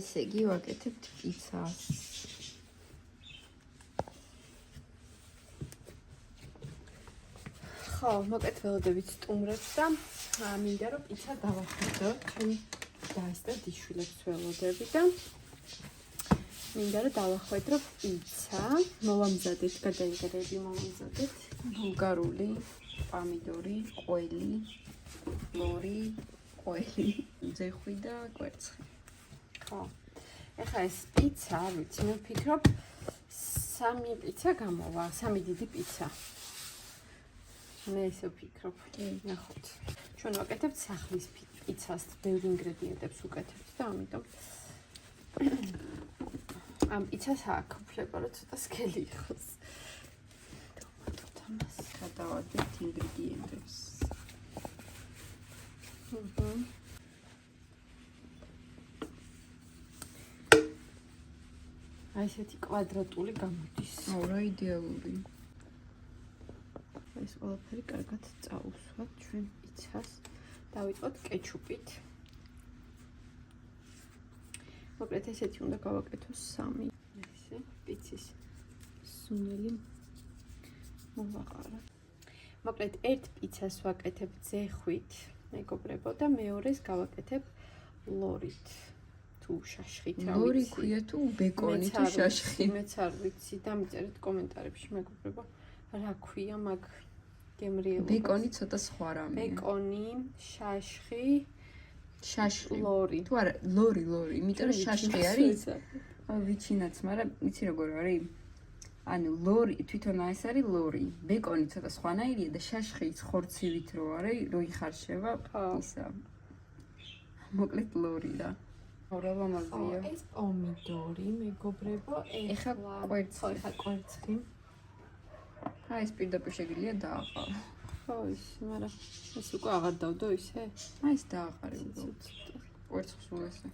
ესე იგი ვაკეთებთ პიცას. ხო, მოკეთ ველოდებით სტუმრებს და მინდა რომ პიცა დავახვედროთ. ჩვენ დაესწრა დიშვილებს ველოდები და მინდა რომ დავახვედრო პიცა. მოვამზადეთ, გადაინტერები მოვამზადეთ. ბულგარული, პამიდორი, ყველი, ლორი, ყველი, ძეხვი და კვერცხი. ხო. ეხლა ეს პიცა, არ ვიცი, მე ვფიქრობ 3 პიცა გამოვა, 3 დიდი პიცა. მე ისე ვფიქრობ. ნახოთ. ჩვენ ვაკეთებთ სახლის პიცას, ბევრი ინგრედიენტებს ვუკეთებთ და ამიტომ ამ პიცას აქ ვფლება რომ ცოტა სქელი იყოს. დავუმატოთ ამას. გადავადეთ ინგრედიენტებს. აი ესეთი კვადრატული გამოდის. რა იდეალური. ეს ყველაფერი კარგად წაუსვათ ჩვენ პიცას. დავიწყოთ კეჩუპით. მოკლედ ესეთი უნდა გავაკეთოს 3. ესე პიცის სუნელი მოვაყარა. მოკლედ ერთ პიცას ვაკეთებ ძეხვით, მეგობრებო და მეორეს გავაკეთებ ლორით. თუ შაშხით რა ვიცი. ლორი ქვია თუ ბეკონი თუ შაშხი? მეც არ ვიცი, დამიწერეთ კომენტარებში მეგობრებო. რა ქვია მაგ გემრიელობას? ბეკონი ცოტა სხვა რამეა. ბეკონი, შაშხი, შაშხი. ლორი. თუ არა, ლორი, იმიტომ რომ შაშხი არის. ვიცინაც, მაგრამ იცი როგორ არის? ანუ ლორი თვითონ ეს არის ლორი. ბეკონი ცოტა სხვანაირია და შაშხი ხორცივით რო არის, რო იხარშება, ისა. მოკლედ ლორი რა. რა ლამაზია. ეს პომიდორი, მეგობრებო, ეხლა კვერცხი. ეხლა კვერცხი. აი ეს პირდაპირ შეგიძლია დააყარო. ხო, ის, მაგრამ ეს უკვე აღარ დავდო ისე. აი ეს დააყარე უბრალოდ. კვერცხს სულ ესე.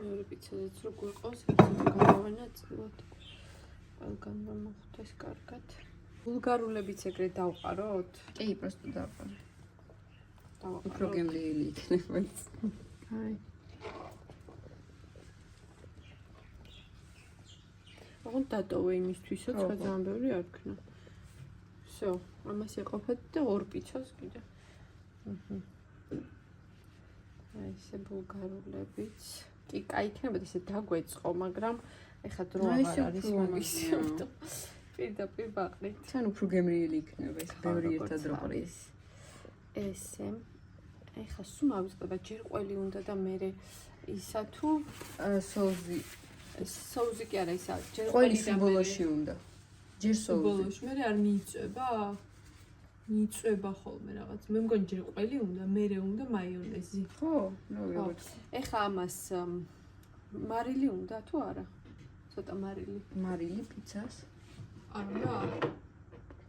მეორე პიცაზეც რო გვიყავს, ეგრე გავანაწილოთ. ყველგან რომ მოხდეს კარგად. ბულგარულებიც ეგრე დავყაროთ? კი, პროსტო დააყარე. დავაყაროთ. უფრო გემრიელი იქნება. აი. აღარ დატოვე იმისთვისაც, რა ძალიან ბევრი არ ქნა. всё, ამას ეყოფეთ და 2 პიცას კიდე. აი ესე ბულგარულებიც. კი, კაი იქნებოდა ესე დაგვეწყო, მაგრამ ეხა დრო აღარ არის მაგის. პირდაპირ ბაყრით. თან უფრო გემრიელი იქნება ეს ბევრი ერთად რო ყრის. ესე. ეხა სულ ავიწყდება ჯერ ყველი უნდა და მე ისა თუ სოუსი. სოუსი კი არა ისა, ჯერ ყველი ბოლოში უნდა. ჯერ სოუსი. ბოლოში მე არ მიიწება. მიიწება ხოლმე რაღაც. მე მგონი ჯერ ყველი უნდა, მერე უნდა მაიონეზი. ხო, ნუ როგორც. ეხა ამას მარილი უნდა თუ არა? ცოტა მარილი. მარილი პიცას? არ უნდა?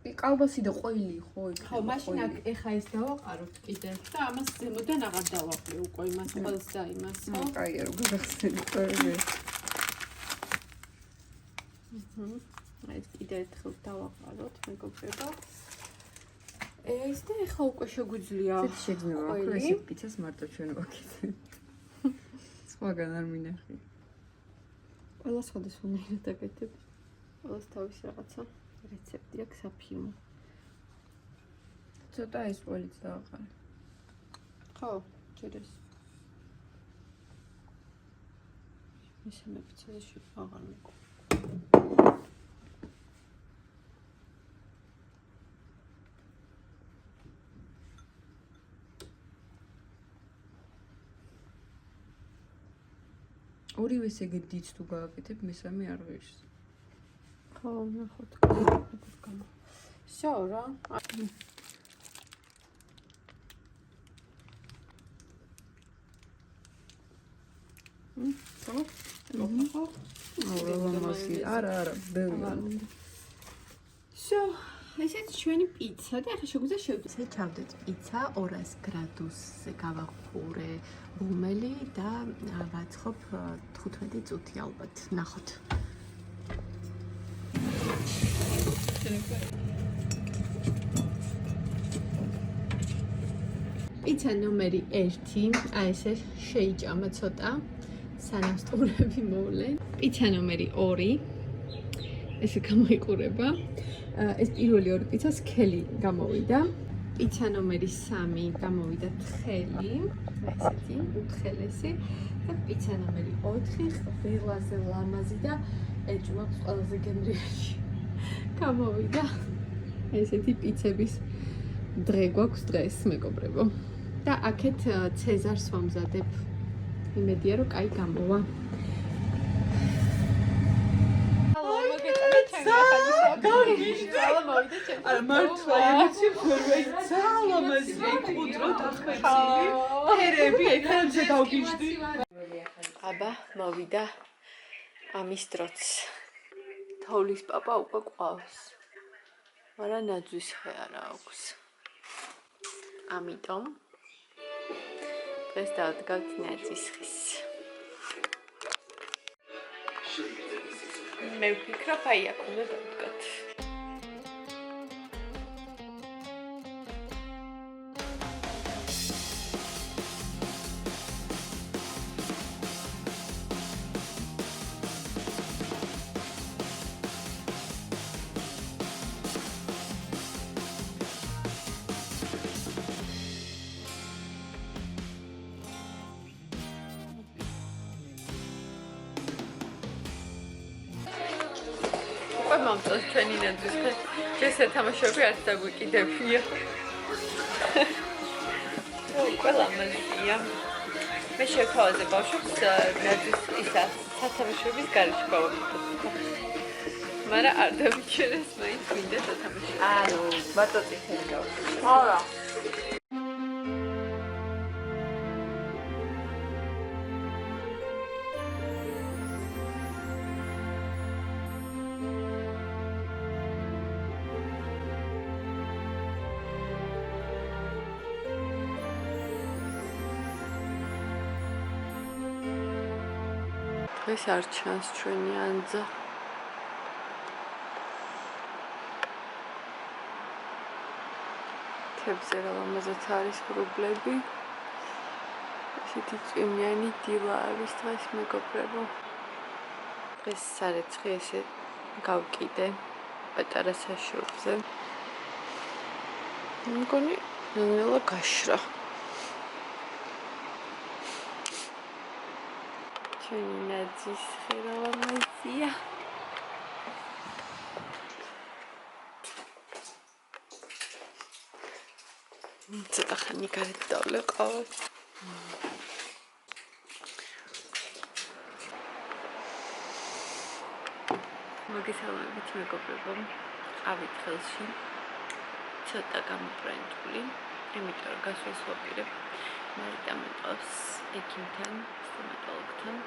კალბასი და ყველი ხო იქ. ხო, მაშინ აქ ეხა ეს დავაყაროთ კიდე და ამას ზემოდან აღარ დავაყრე უკვე იმას ყველს და იმას, ხო? კაია, როგორ გახსენე ყველე. ეს კიდე ერთხელ დავაყაროთ, მეგობრებო. ეს და ეხა უკვე შეგვიძლია. ეს შეიძლება ახლა ეს პიცას მარტო ჩვენ ვაკეთებ. სხვაგან არ მინახი. ყველა სხვადასხვანაირად აკეთებ. ყველას თავის რაღაცა რეცეპტი აქვს საფილმო. ცოტა ეს ყველიც დავაყარე. ხო, ჯერ ეს. მესამე პიცაზე აღარ მეკვა. ორივე ეგ დიდს თუ გააკეთებ, მესამე არ ღირს. ხო, ნახოთ. როგორ გამა. всё რა. ხო? ხო. რა ლამაზი. არა, ბევრი. всё, ესეც ჩვენი პიცა და ახლა შეგვიძლია შევდეთ. ჩავდეთ პიცა 200 გრადუსზე გავახურე ბუმელი და ვაცხობ 15 წუთი ალბათ. ნახოთ. პიცა ნომერი 1, აი ესე შეიჭამა ცოტა, სანამ სტუმრები მოვლენ. პიცა ნომერი 2, ესე გამოიყურება. ეს პირველი ორი პიცა სქელი გამოვიდა. პიცა ნომერი 3 გამოვიდა თხელი, ესეთი უთხელესი და პიცა ნომერი 4 ყველაზე ლამაზი და ეჭვმაქვს ყველაზე გემრიელი. გამოვიდა ესეთი პიცების დღე გვაქვს დღეს, მეგობრებო. და აქეთ ცეზარს ვამზადებ. იმედია რომ კაი გამოვა. მართლა ემოცი ფერვეი ძალამაზი ეკუდროთ ახმեցილი ფერები ეკრანზე დავგიჟდი აბა მოვიდა ამის დროც თოვლის პაპა უკვე ყავს მაგრამ ნაძვის ხე არა აქვს ამიტომ დღეს დავდგავთ ნაძვის ხეს მე ვფიქრობ აი აქ უნდა დავდგათ მომწონს ჩვენი ნაძვის ხე. ჯერ თამაშობი არც დაგვიკიდებია. უკვე ლამაზია. მე შევთავაზე ბავშვებს ნაძვის ისა სათამაშოების გარეშე გავაკეთებ. მაგრამ არ დავიჩერეს მაინც მინდა სათამაშო. ანუ მარტო წითელი გავაკეთე. არა. ეს არ ჩანს ჩვენი ანძა. თებზე რა ლამაზად არის ღრუბლები. ესეთი წვიმიანი დილა არის დღეს მეგობრებო. ეს სარეცხი ესე გავკიდე პატარა საშუალზე. მგონი ნელა გაშრა. ნაძვის ხე რა ლამაზია. ცოტა ხანი გარეთ დავლეყავ. მოგესალმებით მეგობრებო. ყავით ხელში. ცოტა გამობრენდული. იმიტომ რომ გასვლას ვაპირებ. მარიტა მეტყავს ექიმთან, სტომატოლოგთან.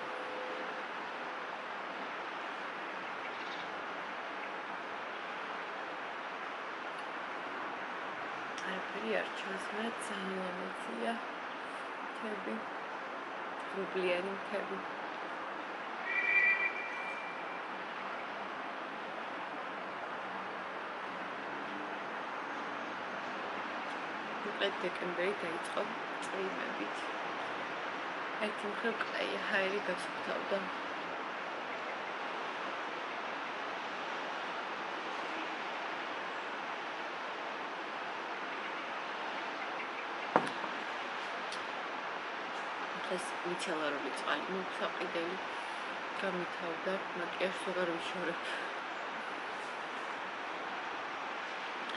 არაფერი არ ჩანს, მაგრამ ძალიან ლამაზია. მთები, ღრუბლიანი მთები. დეკემბერი დაიწყო წვიმებით. ერთი მხრივ კაი ჰაერი გასუფთავდა. დღეს მიცელარული წყალი მოფსაყიდელი გამითავდა, მაკიაჟს ვეღარ ვიშორებ.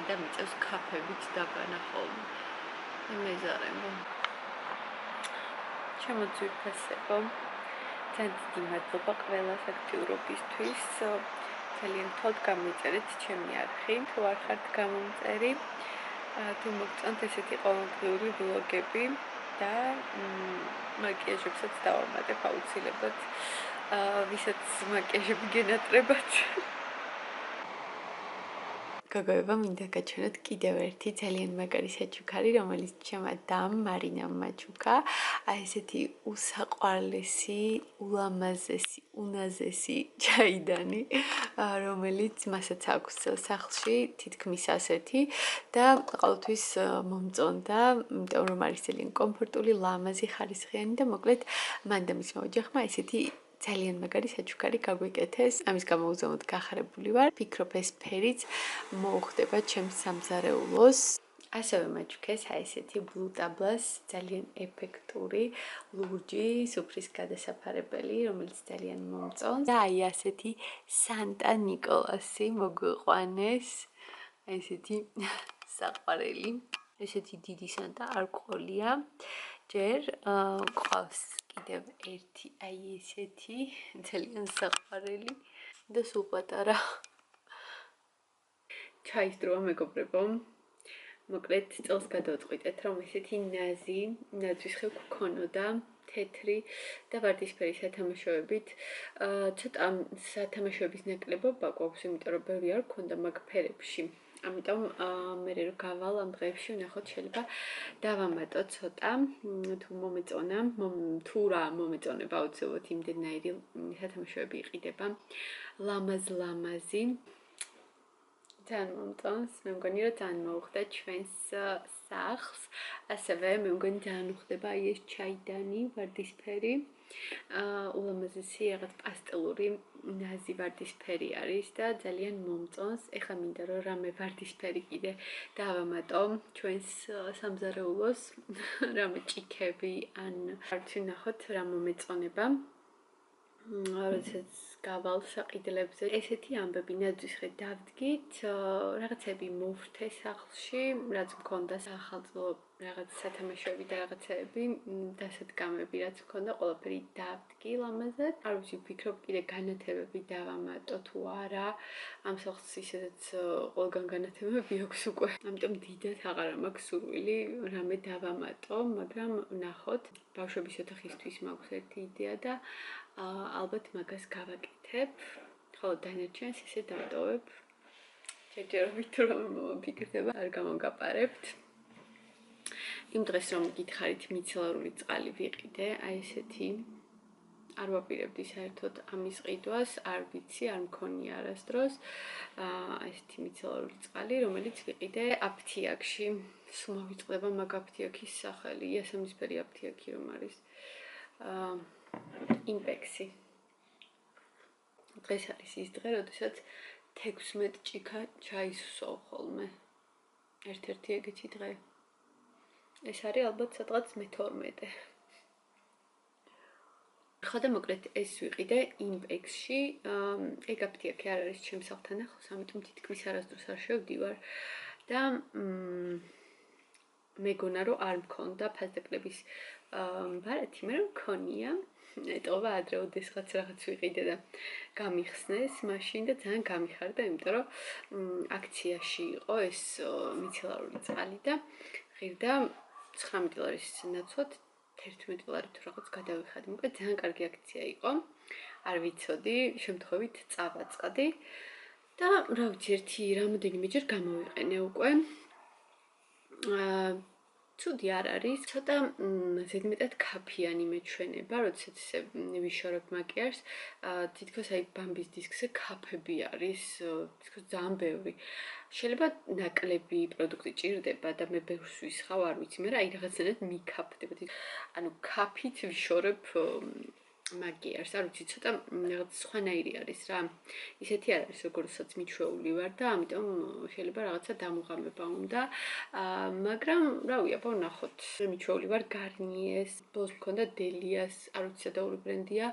და მიწევს კაფებით დაბანა ხოლმე. მეზარემო. ჩემო ძვირფასებო. ძალიან დიდი მადლობა ყველას აქტიურობისთვის. ძალიან თოდ გამიწერეთ ჩემი არხი. თუ არ ხართ გამომწერი, თუ მოგწონთ ესეთი ყოველდღიური ვლოგები და მაკიაჟებსაც დავამატებ აუცილებლად. ვისაც მაკიაჟები გენატრებათ. გოგოებო, მინდა გაჩვენოთ კიდევ ერთი ძალიან მაგარი საჩუქარი, რომელიც ჩემმა დამ მარინამ მაჩუქა. აი ესეთი უსაყვარლესი, ულამაზესი, უნაზესი ჩაიდანი, რომელიც მასაც აქვს სახლში, თითქმის ასეთი და ყოველთვის მომწონდა, იმიტომ რომ არის ძალიან კომფორტული, ლამაზი, ხარისხიანი და მოკლედ მან და მისმა ოჯახმა ესეთი ძალიან მაგარი საჩუქარი გაგვიკეთეს. ამის გამო უზომოდ გახარებული ვარ. ფიქრობ ეს ფერიც მოუხდება ჩემს სამზარეულოს. ასევე მაჩუქეს აი ესეთი Blue Tablas ძალიან ეფექტური, ლურჯი, სუფრის გადასაფარებელი, რომელიც ძალიან მომწონს. და აი ასეთი Santa Nicolasi მოგვიყვანეს. აი ესეთი საყვარელი. ესეთი დიდი Santa არ ყოლია. ჯერ ყავს კიდევ ერთი აი ესეთი ძალიან საყვარელი და სულ პატარა. ჩაის დროა მეგობრებო. მოკლედ წელს გადავწყვიტეთ რომ ესეთი ნაზი, ნაძვისხევ გქონოდა თეთრი და ვარდისფერი სათამაშოებით. ცოტა სათამაშოების ნაკლებობა გვაქვს, იმიტომ რომ ბევრი არ გქონდა მაგ ფერებში. ამიტომ მე რო გავალ ამ დღეებში ვნახოთ შეიძლება დავამატო ცოტა თუ მომეწონა თუ რა მომეწონება აუცილებლად იმდენაირი სათამაშოები იყიდება ლამაზი ძალიან მომწონს მე მგონი რომ ძალიან მოუხდა ჩვენს სახლს ასევე მე მგონი ძალიან უხდება აი ეს ჩაიდანი ვარდისფერი ულამაზესი რაღაც პასტელური ნაზი ვარდისფერი არის და ძალიან მომწონს. ეხლა მინდა რომ რამე ვარდისფერი კიდე დავამატო ჩვენს სამზარეულოს, რამე ჭიქები ან არც ვნახოთ რა მომეწონება. როდესაც გავალ საყიდლებზე ესეთი ამბები ნაძვისხედ დავდგით, რაღაცები მოვრთე სახლში, რაც მქონდა სახალხო რაღაც სათამაშოები და რაღაცები, დასადგამები რაც მქონდა, ყველაფერი დავდგი ლამაზად. არ ვიცი, ვფიქრობ კიდე განათებები დავამატო თუ არა. ამ სახლს ისედაც ყველგან განათებები აქვს უკვე. ამიტომ დიდად აღარ მაქვს სურვილი რამე დავამატო, მაგრამ ვნახოთ. ბავშვების ოთახისთვის მაქვს ერთი იდეა და ალბათ მაგას გავაკეთებ. ხოლო დანარჩენს ესე დავტოვებ. ჯერჯერობით რომ მომფიქრდება, არ გამოგაპარებთ. იმ დღეს რომ გითხარით მიცელარული წყალი ვიყიდე, აი ესეთი არ ვაპირებდი საერთოდ ამის ყიდვას, არ ვიცი, არ მქონია არასდროს. აი ესეთი მიცელარული წყალი, რომელიც ვიყიდე აფთიაქში. სულ მოვიწყდება მაგ აფთიაქის სახელი, იასამნისფერი აფთიაქი რომ არის. იმპექსი. დღეს არის ის დღე, როდესაც 16 ჭიქა ჩაისვსო ხოლმე. ერთ-ერთი ეგეთი დღე. ეს არის ალბათ სადღაც მე-12. ხო და მოკლედ ეს ვიყიდე იმპექსში. ეგ აფთიაქი არ არის ჩემს სახლთან ახლოს, ამიტომ თითქმის არასდროს არ შევდივარ და მეგონა რომ არ მქონდა ფასდაკლების ბარათი, მაგრამ მქონია. ეტყობა ადრე ოდესღაც რაღაც ვიყიდე და გამიხსნეს მაშინ და ძალიან გამიხარდა, იმიტომ რომ აქციაში იყო ეს მიცელარული წყალი და ღირდა 19 ლარის ნაცვლად 11 ლარი თუ რაღაც გადავიხადი. მოკლედ ძალიან კარგი აქცია იყო. არ ვიცოდი, შემთხვევით წავაწყდი და რა ვიცი, ერთი რამოდენიმეჯერ გამოვიყენე უკვე. ცუდი არ არის, ცოტა ზედმეტად ქაფიანი მეჩვენება, როდესაც ესე ვიშორებ მაკიაჟს, თითქოს აი ბამბის დისკზე ქაფები არის, თითქოს ძალიან ბევრი. შეიძლება ნაკლები პროდუქტი ჭირდება და მე ბევრს ვისხავ, არ ვიცი, მაგრამ აი რაღაცნაირად მიქაფდება. ანუ ქაფით ვიშორებ მაგიარს, არ ვიცი, ცოტა რაღაც სხვანაირი არის რა. ისეთი არ არის, როგორცაც მიჩვეული ვარ და ამიტომ შეიძლება რაღაცა დამუღამება უნდა. მაგრამ რავი, აბა ვნახოთ. მე მიჩვეული ვარ გარნიეს, ბოლოს მქონდა დელიას, არ ვიცი სადაური ბრენდია,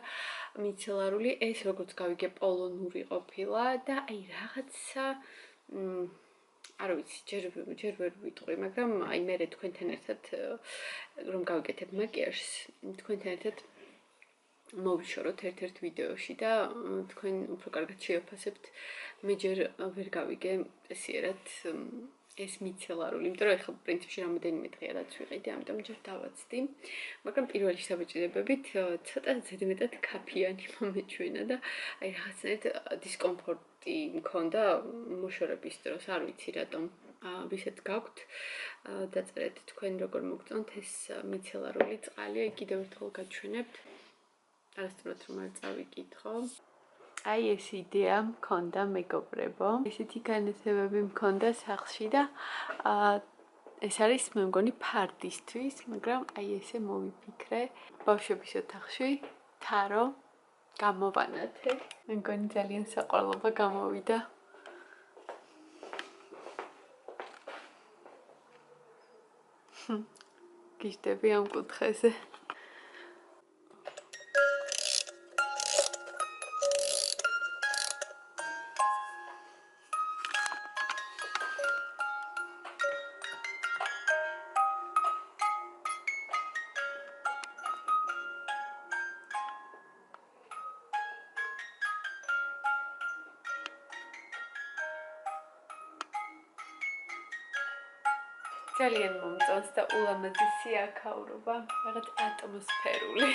მიცელარული, ეს როგორც გავიგე პოლონური ყოფილა და აი რაღაცა არ ვიცი, ჯერ ვერ ვიტყვი, მაგრამ აი მე თქვენთან ერთად რომ გავიკეთებ მაკიაჟს, თქვენთან ერთად მოვიშოროთ ერთ-ერთ ვიდეოში და თქვენ უფრო კარგად შეაფასებთ. მე ჯერ ვერ გავიგე ესიერად ეს მიცელარული, იმიტომ რომ ეხლა პრინციპში რამოდენიმე დღეა რაც ვიყიდი, ამიტომ ჯერ დავაცდი. მაგრამ პირველი შთაბეჭდილებებით ცოტა ზედმეტად ქაფიანი მომეჩვენა და აი რაღაცნაირად დისკომფორტი მქონდა მოშორების დროს, არ ვიცი რატომ. ვისაც გაქვთ, დაწერეთ თქვენ როგორ მოგწონთ ეს მიცელარული წყალი, აი კიდევ ერთხელ გაჩვენებთ. არასდროს რომ არ წავიკითხო. აი ეს იდეა მქონდა მეგობრებო. ესეთი განათებები მქონდა სახლში და ეს არის მე მგონი ფარდისთვის, მაგრამ აი ესე მოვიფიქრე. ბავშვების ოთახში თარო გამოვანათე. მე მგონი ძალიან საყვარლობა გამოვიდა. გიждები ამ კუთხეზე. ძალიან მომწონს და ულამაზესი აქაურობა, რაღაც ატმოსფერული.